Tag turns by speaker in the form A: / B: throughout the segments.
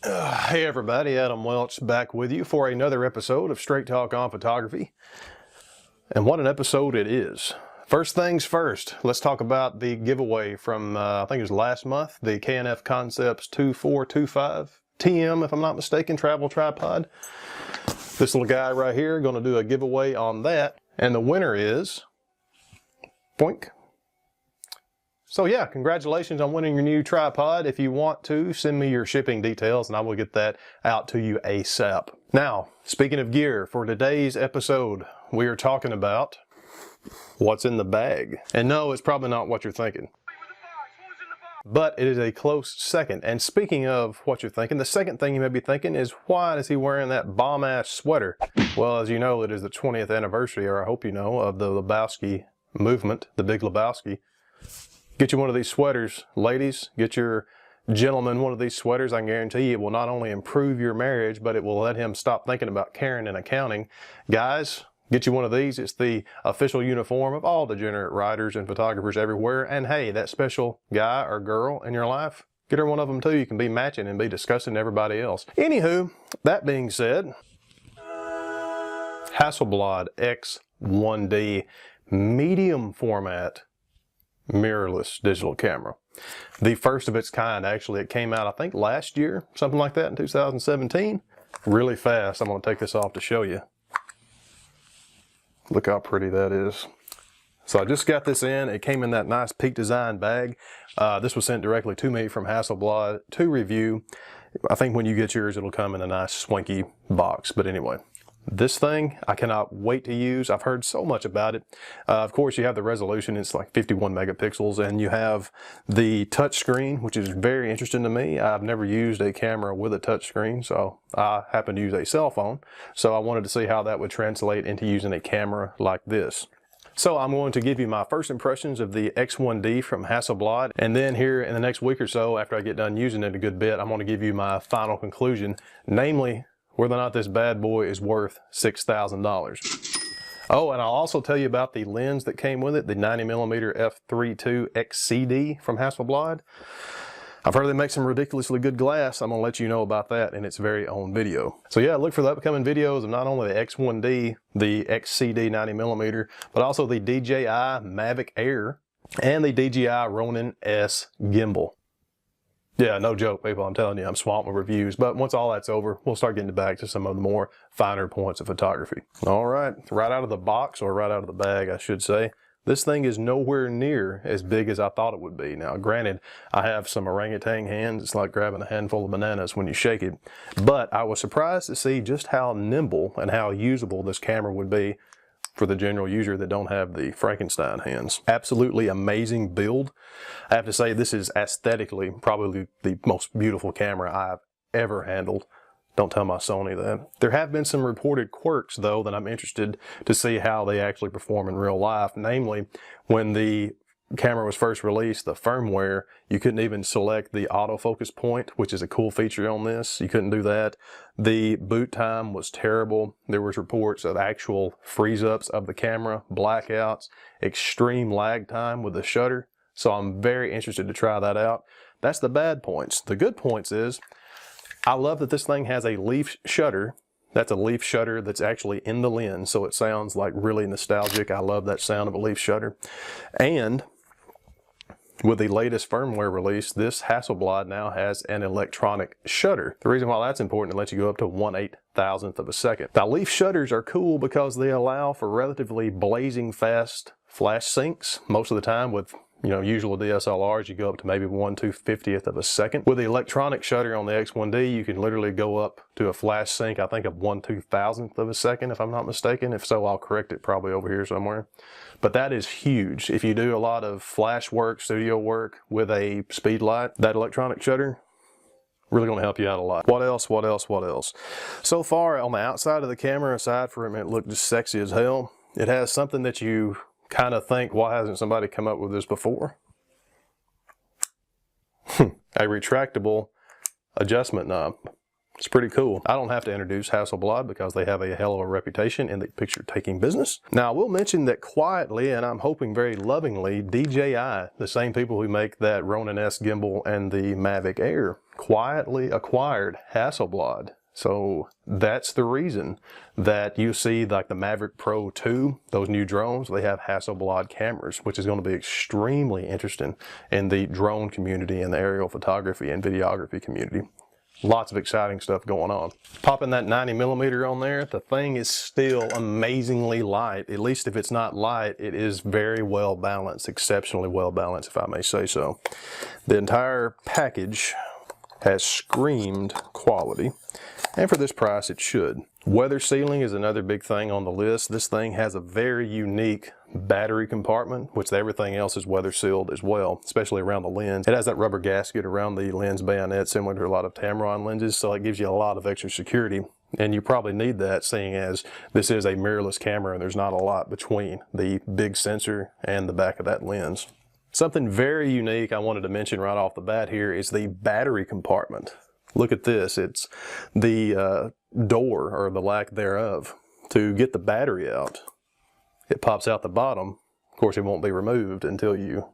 A: Hey everybody, Adam Welch back with you for another episode of Straight Talk on Photography. And what an episode it is. First things first, let's talk about the giveaway from, I think it was last month, the K&F Concepts 2425 TM, if I'm not mistaken, travel tripod. This little guy right here, going to do a giveaway on that. And the winner is, boink. So yeah, congratulations on winning your new tripod. If you want to, send me your shipping details and I will get that out to you ASAP. Now, speaking of gear, for today's episode, we are talking about what's in the bag. And no, it's probably not what you're thinking. But it is a close second. And speaking of what you're thinking, the second thing you may be thinking is, why is he wearing that bomb-ass sweater? Well, as you know, it is the 20th anniversary, or I hope you know, of the Lebowski movement, the Big Lebowski. Get you one of these sweaters, ladies. Get your gentleman one of these sweaters. I can guarantee you it will not only improve your marriage, but it will let him stop thinking about caring and accounting. Guys, get you one of these. It's the official uniform of all degenerate writers and photographers everywhere. And hey, that special guy or girl in your life, get her one of them too. You can be matching and be disgusting to everybody else. Anywho, that being said, Hasselblad X1D medium format mirrorless digital camera. The first of its kind, actually. It came out, I think, last year, something like that, in 2017. Really fast. I'm going to take this off to show you. Look how pretty that is. So I just got this in. It came in that nice Peak Design bag. This was sent directly to me from Hasselblad to review. I think when you get yours, it'll come in a nice swanky box. But anyway, this thing, I cannot wait to use. I've heard so much about it. Of course, you have the resolution. It's like 51 megapixels, and you have the touch screen, which is very interesting to me. I've never used a camera with a touch screen, so I happen to use a cell phone. So I wanted to see how that would translate into using a camera like this. So I'm going to give you my first impressions of the X1D from Hasselblad, and then here in the next week or so, after I get done using it a good bit, I'm going to give you my final conclusion, namely whether or not this bad boy is worth $6,000. Oh, and I'll also tell you about the lens that came with it, the 90mm f3.2 XCD from Hasselblad. I've heard they make some ridiculously good glass. I'm going to let you know about that in its very own video. So yeah, look for the upcoming videos of not only the X1D, the XCD 90mm, but also the DJI Mavic Air and the DJI Ronin S gimbal. Yeah, no joke, people. I'm telling you, I'm swamped with reviews. But once all that's over, we'll start getting back to some of the more finer points of photography. All right, right out of the box, or right out of the bag, I should say. This thing is nowhere near as big as I thought it would be. Now, granted, I have some orangutan hands. It's like grabbing a handful of bananas when you shake it. But I was surprised to see just how nimble and how usable this camera would be for the general user that don't have the Frankenstein hands. Absolutely amazing build. I have to say, this is aesthetically probably the most beautiful camera I've ever handled. Don't tell my Sony that. There have been some reported quirks, though, that I'm interested to see how they actually perform in real life. Namely, when the camera was first released, the firmware, you couldn't even select the autofocus point, which is a cool feature on this. You couldn't do that. The boot time was terrible. There was reports of actual freeze-ups of the camera, blackouts, extreme lag time with the shutter. So I'm very interested to try that out. That's the bad points. The good points is, I love that this thing has a leaf shutter. That's a leaf shutter that's actually in the lens, so it sounds like really nostalgic. I love that sound of a leaf shutter. And with the latest firmware release, this Hasselblad now has an electronic shutter. The reason why that's important, it lets you go up to 1/8,000th of a second. Now, leaf shutters are cool because they allow for relatively blazing fast flash syncs. Most of the time with usual DSLRs, you go up to maybe 1/250th of a second. With the electronic shutter on the X1D, you can literally go up to a flash sync, I think of 1/2000th of a second, if I'm not mistaken. If so, I'll correct it probably over here somewhere. But that is huge. If you do a lot of flash work, studio work with a speed light, that electronic shutter, really going to help you out a lot. What else? So far, on the outside of the camera, aside from it look just sexy as hell, it has something that you kind of think, why hasn't somebody come up with this before? A retractable adjustment knob. It's pretty cool. I don't have to introduce Hasselblad because they have a hell of a reputation in the picture taking business. Now I will mention that quietly, and I'm hoping very lovingly, DJI, the same people who make that Ronin S gimbal and the Mavic Air, quietly acquired Hasselblad. So that's the reason that you see like the Mavic Pro 2, those new drones, they have Hasselblad cameras, which is going to be extremely interesting in the drone community and the aerial photography and videography community. Lots of exciting stuff going on. Popping that 90mm on there, the thing is still amazingly light. At least if it's not light, it is very well balanced, exceptionally well balanced, if I may say so. The entire package has screamed quality, and for this price it should. Weather sealing is another big thing on the list. This thing has a very unique battery compartment, which everything else is weather sealed as well, especially around the lens. It has that rubber gasket around the lens bayonet similar to a lot of Tamron lenses, so it gives you a lot of extra security, and you probably need that seeing as this is a mirrorless camera and there's not a lot between the big sensor and the back of that lens. Something very unique I wanted to mention right off the bat here is the battery compartment. Look at this. It's the door, or the lack thereof, to get the battery out. It pops out the bottom. Of course, it won't be removed until you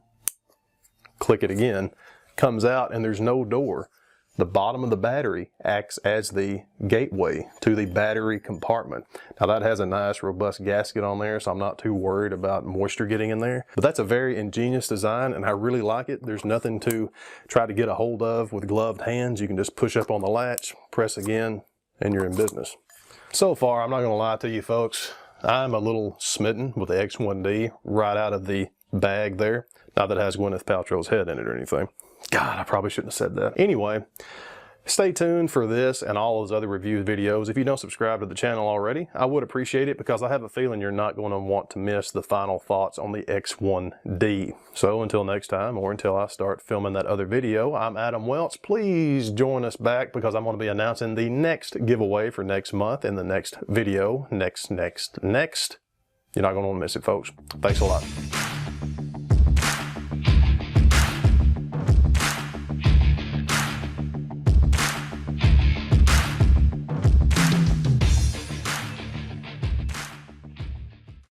A: click it again. Comes out and there's no door. The bottom of the battery acts as the gateway to the battery compartment. Now that has a nice robust gasket on there, so I'm not too worried about moisture getting in there. But that's a very ingenious design and I really like it. There's nothing to try to get a hold of with gloved hands. You can just push up on the latch, press again, and you're in business. So far, I'm not gonna lie to you folks, I'm a little smitten with the X1D right out of the bag there. Not that it has Gwenyth Paltrow's head in it or anything. God, I probably shouldn't have said that. Anyway, stay tuned for this and all those other review videos. If you don't subscribe to the channel already, I would appreciate it because I have a feeling you're not going to want to miss the final thoughts on the X1D. So until next time, or until I start filming that other video, I'm Adam Welch. Please join us back because I'm going to be announcing the next giveaway for next month in the next video. Next. You're not going to want to miss it, folks. Thanks a lot.